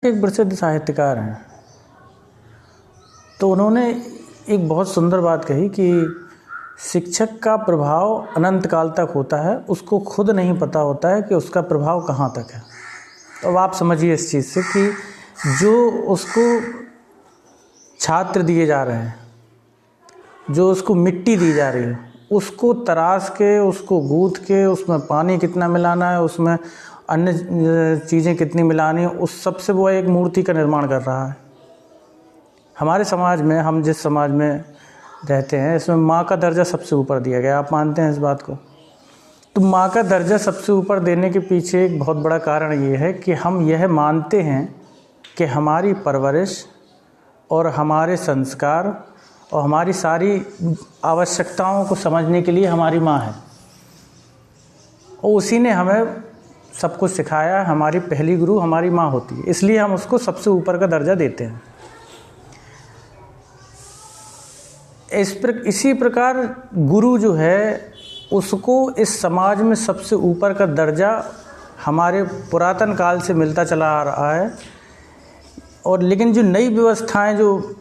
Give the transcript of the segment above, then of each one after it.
एक प्रसिद्ध साहित्यकार हैं, तो उन्होंने एक बहुत सुंदर बात कही कि शिक्षक का प्रभाव अनंत काल तक होता है, उसको खुद नहीं पता होता है कि उसका प्रभाव कहाँ तक है। तो अब आप समझिए इस चीज़ से कि जो उसको छात्र दिए जा रहे हैं, जो उसको मिट्टी दी जा रही है, उसको तराश के, उसको गूँथ के, उसमें पानी कितना मिलाना है, उसमें अन्य चीज़ें कितनी मिलानी है, उस सब से वो एक मूर्ति का निर्माण कर रहा है। हमारे समाज में, हम जिस समाज में रहते हैं, इसमें माँ का दर्जा सबसे ऊपर दिया गया। आप मानते हैं इस बात को? तो माँ का दर्जा सबसे ऊपर देने के पीछे एक बहुत बड़ा कारण ये है कि हम यह मानते हैं कि हमारी परवरिश और हमारे संस्कार और हमारी सारी आवश्यकताओं को समझने के लिए हमारी माँ है, और उसी ने हमें सब कुछ सिखाया। हमारी पहली गुरु हमारी माँ होती है, इसलिए हम उसको सबसे ऊपर का दर्जा देते हैं। इसी प्रकार गुरु जो है, उसको इस समाज में सबसे ऊपर का दर्जा हमारे पुरातन काल से मिलता चला आ रहा है। और लेकिन जो नई व्यवस्थाएं जो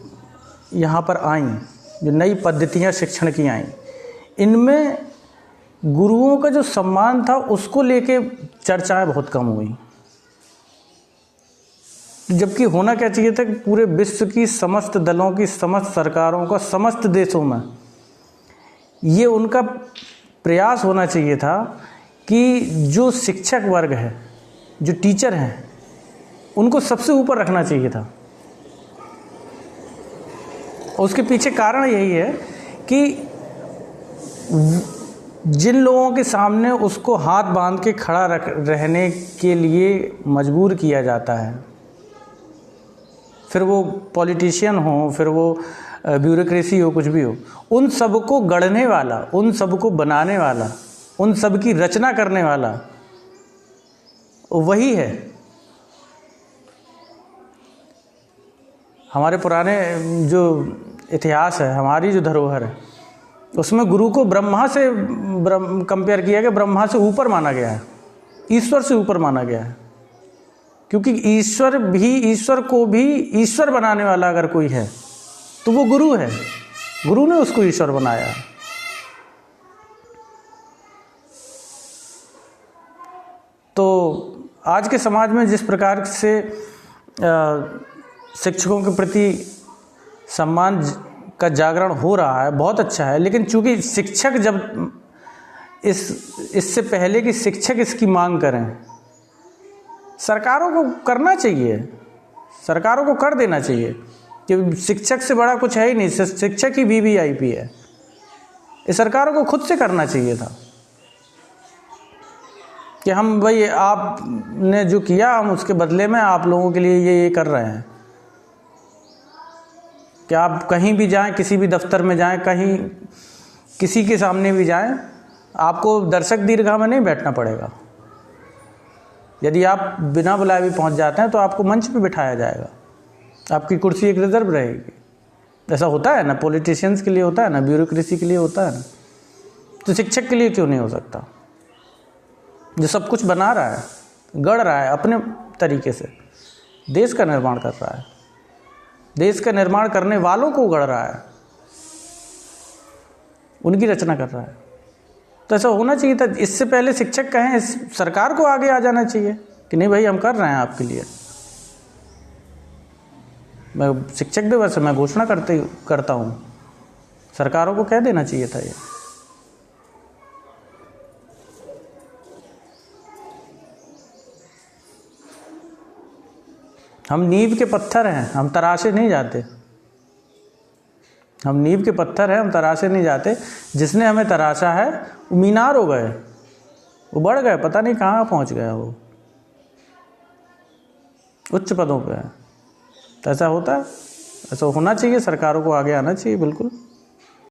यहाँ पर आईं, जो नई पद्धतियाँ शिक्षण की आईं, इनमें गुरुओं का जो सम्मान था उसको लेके चर्चाएं बहुत कम हुई। जबकि होना क्या चाहिए था कि पूरे विश्व की समस्त दलों की, समस्त सरकारों का, समस्त देशों में ये उनका प्रयास होना चाहिए था कि जो शिक्षक वर्ग है, जो टीचर हैं, उनको सबसे ऊपर रखना चाहिए था। और उसके पीछे कारण यही है कि जिन लोगों के सामने उसको हाथ बांध के खड़ा रहने के लिए मजबूर किया जाता है, फिर वो पॉलिटिशियन हो, फिर वो ब्यूरोक्रेसी हो, कुछ भी हो, उन सबको गढ़ने वाला, उन सबको बनाने वाला, उन सब की रचना करने वाला वही है। हमारे पुराने जो इतिहास है, हमारी जो धरोहर है, उसमें गुरु को ब्रह्मा से कंपेयर किया गया, ब्रह्मा से ऊपर माना गया है, ईश्वर से ऊपर माना गया है। क्योंकि ईश्वर को भी ईश्वर बनाने वाला अगर कोई है तो वो गुरु है। गुरु ने उसको ईश्वर बनाया। तो आज के समाज में जिस प्रकार से शिक्षकों के प्रति सम्मान का जागरण हो रहा है, बहुत अच्छा है। लेकिन चूंकि शिक्षक जब इससे पहले कि शिक्षक इसकी मांग करें, सरकारों को करना चाहिए, सरकारों को कर देना चाहिए कि शिक्षक से बड़ा कुछ है ही नहीं, शिक्षक ही वीवीआईपी है। ये सरकारों को खुद से करना चाहिए था कि हम भाई, आपने जो किया, हम उसके बदले में आप लोगों के लिए ये कर रहे हैं। कि आप कहीं भी जाएं, किसी भी दफ्तर में जाएं, कहीं किसी के सामने भी जाएं, आपको दर्शक दीर्घा में नहीं बैठना पड़ेगा। यदि आप बिना बुलाए भी पहुंच जाते हैं तो आपको मंच पे बिठाया जाएगा, आपकी कुर्सी एक रिजर्व रहेगी। ऐसा होता है ना, पॉलिटिशियंस के लिए होता है ना, ब्यूरोक्रेसी के लिए होता है ना, तो शिक्षक के लिए क्यों नहीं हो सकता? जो सब कुछ बना रहा है, गढ़ रहा है अपने तरीके से, देश का निर्माण कर रहा है, देश का निर्माण करने वालों को गढ़ रहा है, उनकी रचना कर रहा है, तो ऐसा होना चाहिए था। इससे पहले शिक्षक कहें, सरकार को आगे आ जाना चाहिए कि नहीं भाई, हम कर रहे हैं आपके लिए। मैं शिक्षक दिवस मैं घोषणा करता हूँ, सरकारों को कह देना चाहिए था ये। हम नींव के पत्थर हैं, हम तराशे नहीं जाते। हम नींव के पत्थर हैं, हम तराशे नहीं जाते। जिसने हमें तराशा है वो मीनार हो गए, वो बढ़ गए, पता नहीं कहाँ पहुँच गया, वो उच्च पदों पे है। तो ऐसा होता है, ऐसा होना चाहिए, सरकारों को आगे आना चाहिए, बिल्कुल।